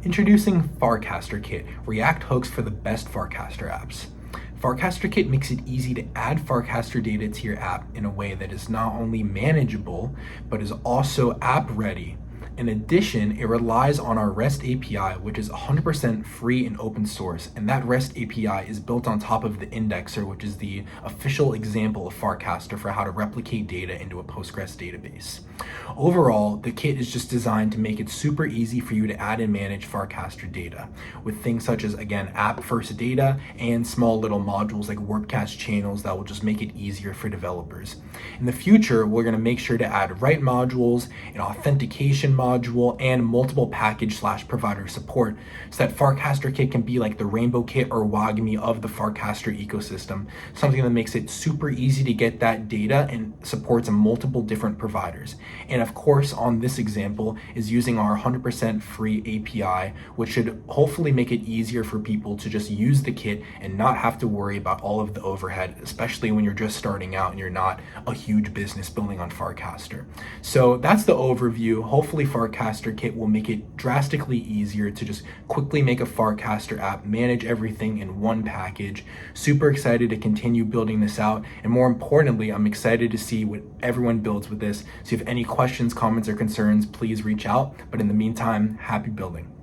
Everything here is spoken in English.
Introducing Farcaster Kit, React hooks for the best Farcaster apps. Farcaster Kit makes it easy to add Farcaster data to your app in a way that is not only manageable, but is also app ready. In addition, it relies on our REST API, which is 100% free and open source, and that REST API is built on top of the indexer, which is the official example of Farcaster for how to replicate data into a Postgres database. Overall, the kit is just designed to make it super easy for you to add and manage Farcaster data, with things such as, again, app-first data and small little modules like Warpcast channels that will just make it easier for developers. In the future, we're going to make sure to add write modules, an authentication module, and multiple package/provider support so that Farcaster Kit can be like the Rainbow Kit or WAGMI of the Farcaster ecosystem, something that makes it super easy to get that data and supports multiple different providers. And of course, on this example is using our 100% free API, which should hopefully make it easier for people to just use the kit and not have to worry about all of the overhead, especially when you're just starting out and you're not a huge business building on Farcaster. So that's the overview. Hopefully Farcaster Kit will make it drastically easier to just quickly make a Farcaster app, manage everything in one package. Super excited to continue building this out. And more importantly, I'm excited to see what everyone builds with this. So if you have any questions, comments, or concerns, please reach out. But in the meantime, happy building.